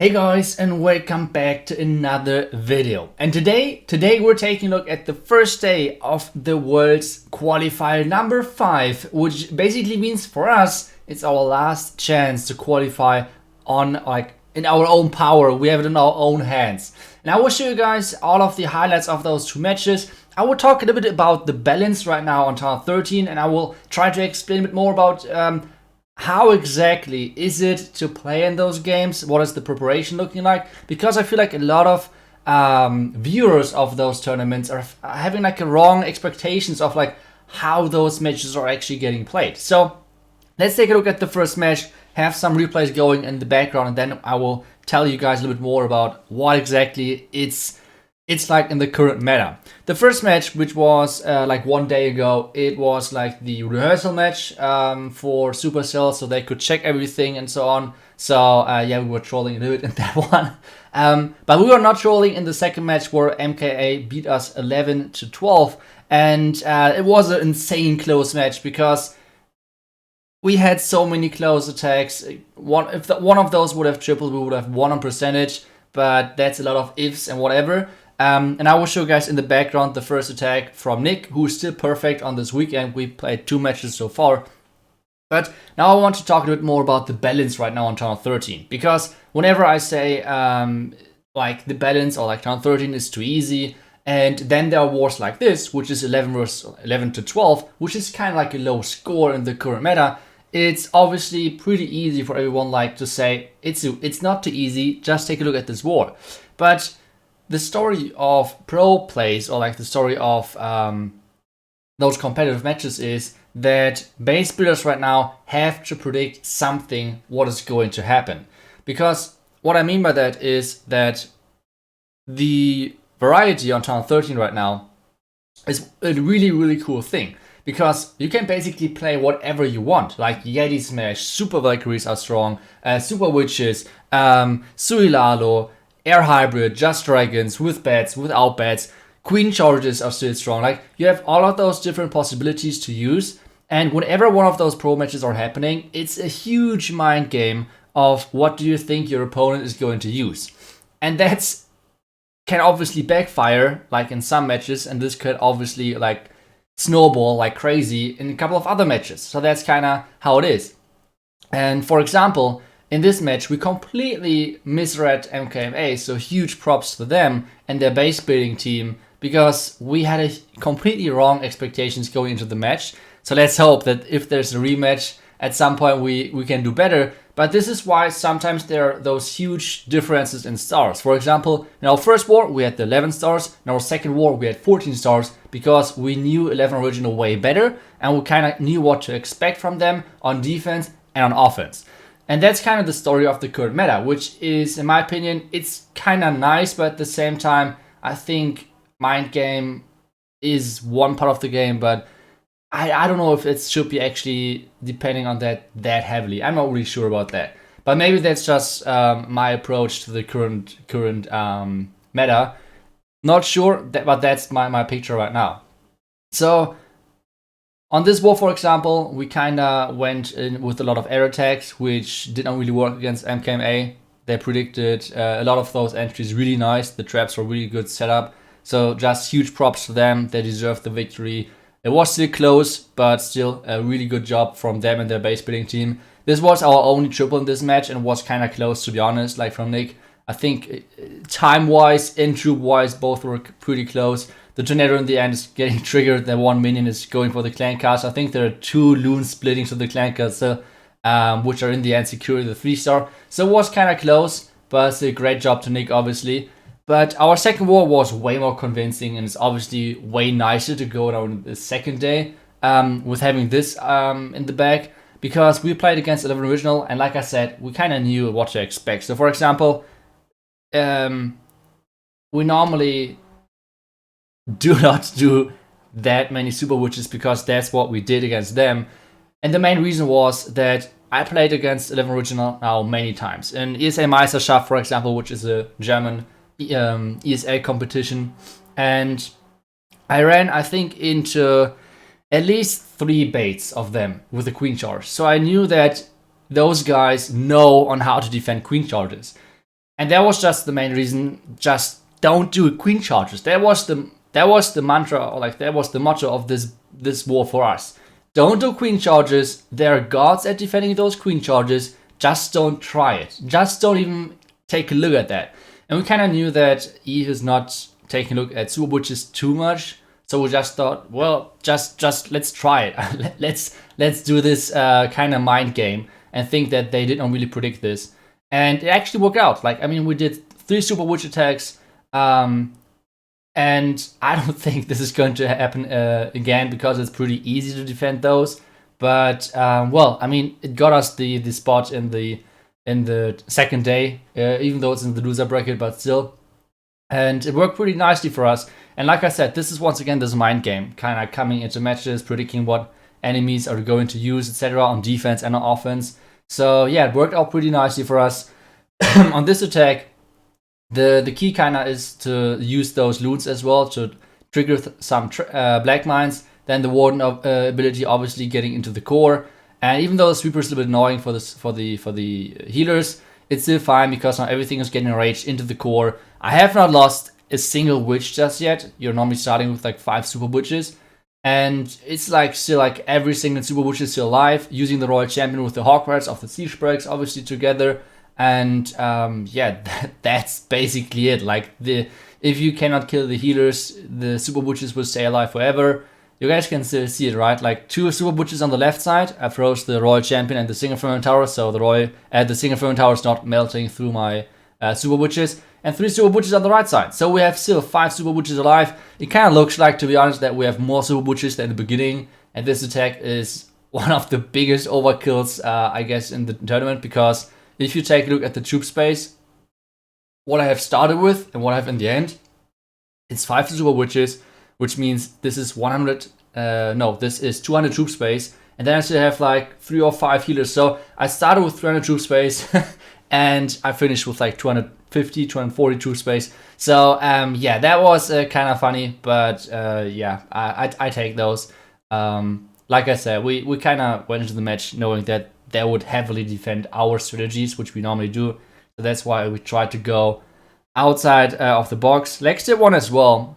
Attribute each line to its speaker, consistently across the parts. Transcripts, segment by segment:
Speaker 1: Hey guys, and welcome back to another video. And today we're taking a look at the first day of the world's qualifier number 5, which basically means for us it's our last chance to qualify on in our own power. We have it in our own hands. And I will show you guys all of the highlights of those two matches. I will talk a little bit about the balance right now on tower 13, and I will try to explain a bit more about how exactly is it to play in those games? What is the preparation looking like? Because I feel like a lot of viewers of those tournaments are having like a wrong expectations of like how those matches are actually getting played. So let's take a look at the first match, have some replays going in the background, and then I will tell you guys a little bit more about what exactly it's like in the current meta. The first match, which was like 1 day ago, it was like the rehearsal match for Supercell, so they could check everything and so on. So yeah, we were trolling a little bit in that one. But we were not trolling in the second match where MKA beat us 11-12. And it was an insane close match because we had so many close attacks. If one of those would have tripled, we would have won on percentage. But that's a lot of ifs and whatever. And I will show you guys in the background the first attack from Nick, who's still perfect on this weekend. We played 2 matches so far. But now I want to talk a bit more about the balance right now on Town 13. Because whenever I say like the balance or like Town 13 is too easy, and then there are wars like this, which is 11-12, which is kind of like a low score in the current meta, it's obviously pretty easy for everyone like to say it's not too easy, just take a look at this war. But the story of pro plays, or like the story of those competitive matches, is that base builders right now have to predict something what is going to happen. Because what I mean by that is that the variety on Town 13 right now is a really cool thing. Because you can basically play whatever you want, like Yeti Smash, Super Valkyries are strong, Super Witches, Suilalo, Air Hybrid, Just Dragons, with bats, without bats, Queen Charges are still strong. Like, you have all of those different possibilities to use, and whenever one of those pro matches are happening, it's a huge mind game of what do you think your opponent is going to use. And that's can obviously backfire, like in some matches, and this could obviously like snowball like crazy in a couple of other matches. So that's kind of how it is. And for example, in this match, we completely misread MKMA, so huge props to them and their base building team, because we had a completely wrong expectations going into the match. So let's hope that if there's a rematch, at some point we can do better. But this is why sometimes there are those huge differences in stars. For example, in our first war, we had the 11 stars. In our second war, we had 14 stars, because we knew 11 original way better, and we kind of knew what to expect from them on defense and on offense. And that's kind of the story of the current meta, which is, in my opinion, it's kind of nice, but at the same time, I think mind game is one part of the game, but I don't know if it should be actually depending on that heavily. I'm not really sure about that. But maybe that's just my approach to the current meta. Not sure, but that's my picture right now. So on this war, for example, we kind of went in with a lot of air attacks, which did not really work against MKMA. They predicted a lot of those entries really nice. The traps were really good setup. So just huge props to them. They deserved the victory. It was still close, but still a really good job from them and their base building team. This was our only triple in this match and was kind of close, to be honest, like from Nick. I think time-wise and troop-wise, both were pretty close. The tornado in the end is getting triggered. The 1 minion is going for the clan cast. I think there are 2 loons splitting to the clan cast, which are in the end securing the 3-star. So it was kind of close, but it's a great job to Nick, obviously. But our second war was way more convincing, and it's obviously way nicer to go on the second day with having this in the bag, because we played against 11 original, and like I said, we kind of knew what to expect. So for example, we normally do not do that many super witches because that's what we did against them. And the main reason was that I played against 11 original now many times. In ESA Meisterschaft, for example, which is a German ESA competition, and I ran, I think, into at least 3 baits of them with the queen charge. So I knew that those guys know on how to defend queen charges. And that was just the main reason. Just don't do queen charges. That was the mantra, or like that was the motto of this war for us. Don't do queen charges. There are gods at defending those queen charges. Just don't try it. Just don't even take a look at that. And we kind of knew that Eve is not taking a look at super butches too much. So we just thought, well, just let's try it. let's do this kind of mind game and think that they didn't really predict this. And it actually worked out. Like, I mean, we did 3 super witch attacks. And I don't think this is going to happen again, because it's pretty easy to defend those. But well, I mean, it got us the spot in the second day, even though it's in the loser bracket, but still. And it worked pretty nicely for us. And like I said, this is once again this mind game, kind of coming into matches, predicting what enemies are going to use, etc. on defense and on offense. So yeah, it worked out pretty nicely for us. On this attack, the key kind of is to use those loons as well to trigger some black mines. Then the warden ability obviously getting into the core. And even though the sweeper is a little bit annoying for the healers, it's still fine because now everything is getting enraged into the core. I have not lost a single witch just yet. You're normally starting with like 5 super witches. And it's like still like every single super witch is still alive, using the royal champion with the hawkwarts of the siege breaks obviously together. And yeah, that's basically it. Like, if you cannot kill the healers, the super butchers will stay alive forever. You guys can still see it, right? Like 2 super butchers on the left side. I froze the royal champion and the single firmament tower, so the single firmament tower is not melting through my super butchers. And 3 super butchers on the right side. So we have still 5 super butchers alive. It kind of looks like, to be honest, that we have more super butchers than the beginning. And this attack is one of the biggest overkills, I guess, in the tournament, because if you take a look at the troop space, what I have started with and what I have in the end, it's 5 super witches, which means this is 200 troop space, and then I still have like 3 or 5 healers. So I started with 300 troop space, and I finished with like 250, 240 troop space. So yeah, that was kind of funny, but yeah, I take those. Like I said, we kind of went into the match knowing that they would heavily defend our strategies, which we normally do. So that's why we tried to go outside of the box. Lex did one as well.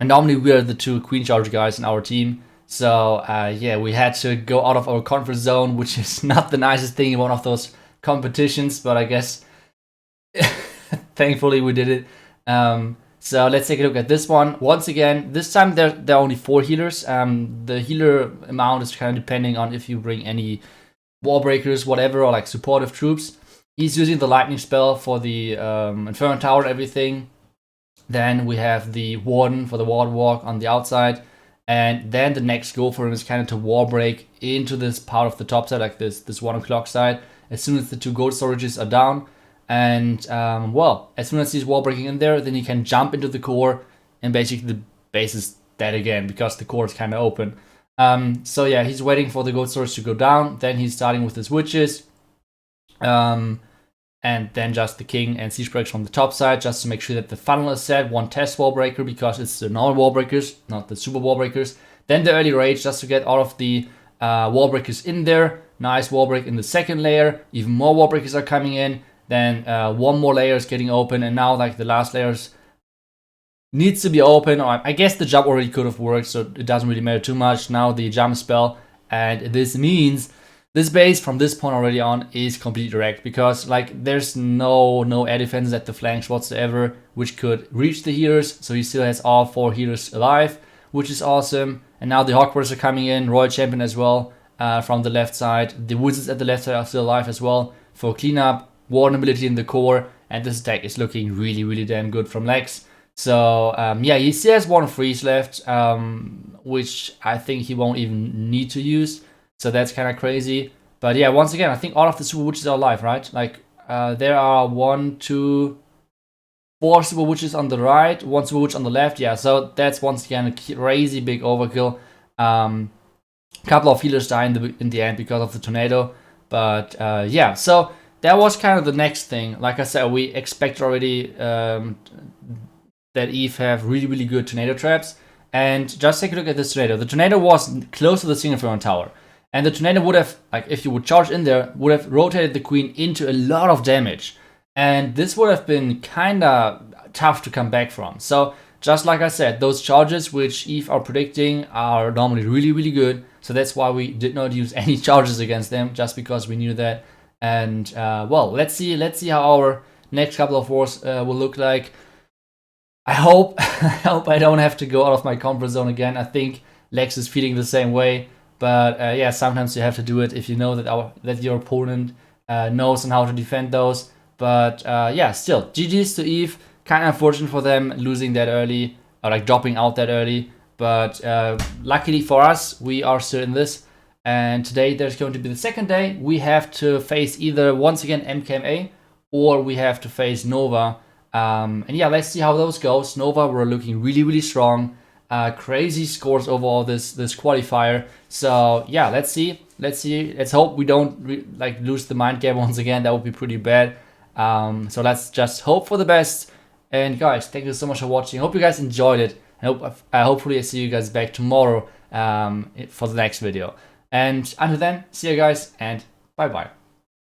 Speaker 1: And normally we are the 2 queen charge guys in our team. So yeah, we had to go out of our comfort zone, which is not the nicest thing in one of those competitions. But I guess thankfully we did it. So let's take a look at this one. Once again, this time there are only 4 healers. The healer amount is kind of depending on if you bring any wall breakers, whatever, or like supportive troops. He's using the lightning spell for the Inferno Tower and everything. Then we have the Warden for the ward walk on the outside. And then the next goal for him is kind of to wall break into this part of the top side, like this 1 o'clock side, as soon as the 2 gold storages are down. And well, as soon as he's wall breaking in there, then he can jump into the core, and basically the base is dead again because the core is kind of open. So yeah, he's waiting for the gold storage to go down. Then he's starting with his witches. And then just the king and siege breaks from the top side, just to make sure that the funnel is set. 1 test wall breaker, because it's the normal wall breakers, not the super wall breakers. Then the early rage, just to get all of the wall breakers in there. Nice wall break in the second layer. Even more wall breakers are coming in. Then 1 more layer is getting open, and now like the last layers needs to be open. Or I guess the jump already could have worked, so it doesn't really matter too much. Now the jump spell, and this means this base from this point already on is completely direct, because like there's no air defenses at the flanks whatsoever, which could reach the healers. So he still has all 4 healers alive, which is awesome. And now the Hogwarts are coming in, Royal Champion as well from the left side. The Wizards at the left side are still alive as well for cleanup, Warden ability in the core, and this attack is looking really damn good from Lex. So yeah, he still has 1 freeze left, which I think he won't even need to use. So that's kind of crazy. But yeah, once again, I think all of the super witches are alive, right? Like there are 1, 2, 4 super witches on the right, 1 super witch on the left. Yeah, so that's once again a crazy big overkill. Couple of healers die in the end because of the tornado. But yeah, so that was kind of the next thing. Like I said, we expect already that Eve have really good tornado traps. And just take a look at this tornado. The tornado was close to the single firmament tower. And the tornado would have, like if you would charge in there, would have rotated the queen into a lot of damage. and this would have been kind of tough to come back from. So just like I said, those charges which Eve are predicting are normally really, really good. So that's why we did not use any charges against them, just because we knew that. And well, let's see how our next couple of wars will look like. I hope I don't have to go out of my comfort zone again. I think Lex is feeling the same way. But yeah, sometimes you have to do it if you know that your opponent knows on how to defend those. But yeah, still, GG's to Eve. Kind of unfortunate for them losing that early, or like dropping out that early. But luckily for us, we are still in this. And today there's going to be the second day. We have to face either, once again, MKMA, or we have to face Nova. And yeah, let's see how those goes. Nova were looking really, really strong. Crazy scores overall this qualifier. So yeah, let's see. Let's hope we don't like lose the mind game once again. That would be pretty bad. So let's just hope for the best. And guys, thank you so much for watching. I hope you guys enjoyed it. Hopefully I see you guys back tomorrow for the next video. And until then, see you guys and bye bye.